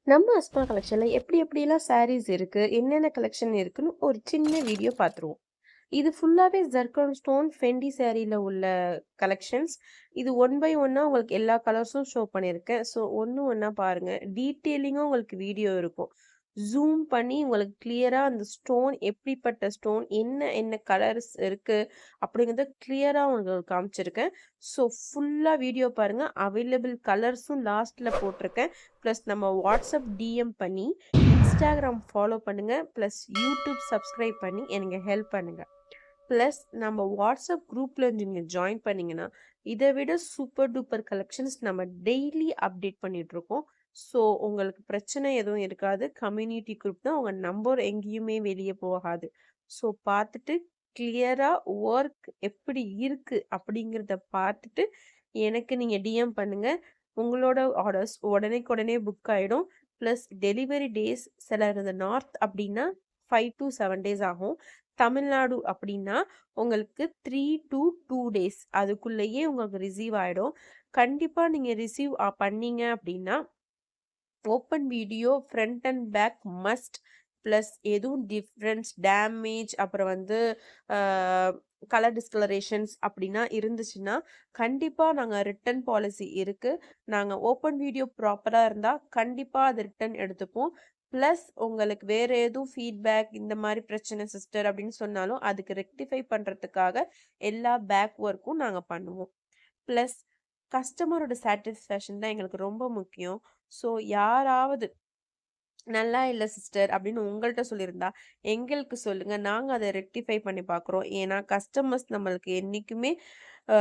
நம்ம அஸ்மா கலெக்ஷன்ல எப்படி எப்படிலாம் சாரீஸ் இருக்கு, என்னென்ன கலெக்ஷன் இருக்குன்னு ஒரு சின்ன வீடியோ பார்த்துருவோம். இது ஃபுல்லாவே ஜர்கான் ஸ்டோன் ஃபெண்டி சாரீல உள்ள கலெக்ஷன்ஸ். இது ஒன் பை ஒன்னா உங்களுக்கு எல்லா கலர்ஸும் ஷோ பண்ணியிருக்கேன். ஸோ ஒண்ணு ஒண்ணா பாருங்க. டீட்டெயிலிங்கா உங்களுக்கு வீடியோ இருக்கும். ஜூம் பண்ணி உங்களுக்கு கிளியரா அந்த ஸ்டோன் எப்படிப்பட்ட ஸ்டோன், என்ன என்ன கலர்ஸ் இருக்கு அப்படிங்கிறத கிளியரா உங்களுக்கு காமிச்சிருக்கேன். ஸோ ஃபுல்லா வீடியோ பாருங்க. அவைலபிள் கலர்ஸும் லாஸ்ட்ல போட்டிருக்கேன். ப்ளஸ் நம்ம வாட்ஸ்அப் டிஎம் பண்ணி இன்ஸ்டாகிராம் ஃபாலோ பண்ணுங்க. ப்ளஸ் யூடியூப் சப்ஸ்கிரைப் பண்ணி எனக்கு ஹெல்ப் பண்ணுங்க. ப்ளஸ் நம்ம வாட்ஸ்அப் குரூப்ல நீங்க ஜாயின் பண்ணீங்கன்னா, இதை விட சூப்பர் டூப்பர் கலெக்ஷன்ஸ் நம்ம டெய்லி அப்டேட் பண்ணிட்டு இருக்கோம். ஸோ உங்களுக்கு பிரச்சனை எதுவும் இருக்காது. கம்யூனிட்டி குரூப் தான். உங்க நம்பர் எங்கேயுமே வெளியே போகாது. ஸோ பார்த்துட்டு கிளியரா ஒர்க் எப்படி இருக்கு அப்படிங்கிறத பார்த்துட்டு எனக்கு நீங்க டிஎம் பண்ணுங்க. உங்களோட ஆர்டர்ஸ் உடனேக்குடனே புக் ஆயிடும். ப்ளஸ் டெலிவரி டேஸ் சில இந்த நார்த் அப்படின்னா 5 to 7 டேஸ் ஆகும். தமிழ்நாடு அப்படின்னா உங்களுக்கு 3 to 2 டேஸ் அதுக்குள்ளேயே உங்களுக்கு ரிசீவ் ஆயிடும். கண்டிப்பா நீங்க ரிசீவ் பண்ணீங்க அப்படின்னா open video front and back must. Plus எதுவும் டிஃப்ரென்ஸ் டேமேஜ் அப்புறம் வந்து கலர் டிஸ்கலரேஷன்ஸ் அப்படின்னா இருந்துச்சுன்னா கண்டிப்பாக நாங்கள் ரிட்டர்ன் பாலிசி இருக்குது. நாங்கள் ஓப்பன் வீடியோ ப்ராப்பராக இருந்தால் கண்டிப்பாக அது ரிட்டர்ன் எடுத்துப்போம். ப்ளஸ் உங்களுக்கு வேறு எதுவும் ஃபீட்பேக் இந்த மாதிரி பிரச்சனை சிஸ்டர் அப்படின்னு சொன்னாலும் அதுக்கு ரெக்டிஃபை பண்ணுறதுக்காக எல்லா பேக் ஒர்க்கும் நாங்கள் பண்ணுவோம். ப்ளஸ் கஸ்டமரோட சாட்டிஸ்ஃபேக்ஷன் தான் எங்களுக்கு ரொம்ப முக்கியம். ஸோ யாராவது நல்லா இல்ல சிஸ்டர் அப்படின்னு உங்கள்ட்ட சொல்லியிருந்தா, எங்களுக்கு சொல்லுங்க. நாங்க அத ரெக்டிஃபை பண்ணி பார்க்குறோம். ஏன்னா கஸ்டமர்ஸ் நம்மளுக்கு என்னைக்குமே அ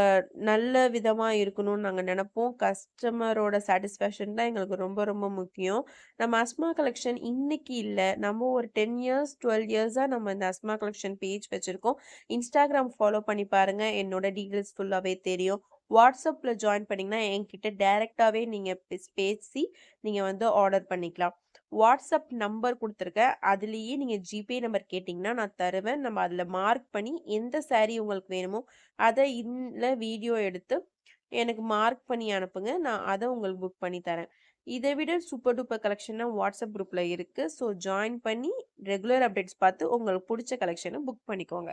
நல்ல விதமா இருக்கணும்னு நாங்க நெனைப்போம். கஸ்டமரோட சாட்டிஸ்ஃபேக்ஷன் தான் எங்களுக்கு ரொம்ப ரொம்ப முக்கியம். நம்ம அஸ்மா கலெக்ஷன் இன்னைக்கு இல்ல. நம்ம ஒரு 10 இயர்ஸ், 12 இயர்ஸா நம்ம இந்த அஸ்மா கலெக்ஷன் பேஜ் வச்சிருக்கோம். இன்ஸ்டாகிராம் ஃபாலோ பண்ணி பாருங்க. என்னோட டீட்டெயில்ஸ் ஃபுல்லாவே தெரியும். வாட்ஸ்அப்ல ஜாயின் பண்ணீங்கன்னா, என்கிட்ட டைரக்ட்டாவே நீங்க பேசி நீங்க வந்து ஆர்டர் பண்ணிக்கலாம். வாட்ஸ்அப் நம்பர் குடுத்துருக்கேன். அதுலயே நீங்க ஜிபே நம்பர் கேட்டீங்கன்னா, நான் தருவேன். நம்ம அதுல மார்க் பண்ணி எந்த சாரி உங்களுக்கு வேணுமோ, அத இல்ல வீடியோ எடுத்து எனக்கு மார்க் பண்ணி அனுப்புங்க. நான் அத உங்களுக்கு புக் பண்ணி தரேன். இத விட சூப்பர் டூப்பர் கலெக்ஷன்லாம் வாட்ஸ்அப் குரூப்ல இருக்கு. ஸோ ஜாயின் பண்ணி ரெகுலர் அப்டேட்ஸ் பார்த்து உங்களுக்கு புடிச்ச கலெக்ஷன புக் பண்ணிக்கோங்க.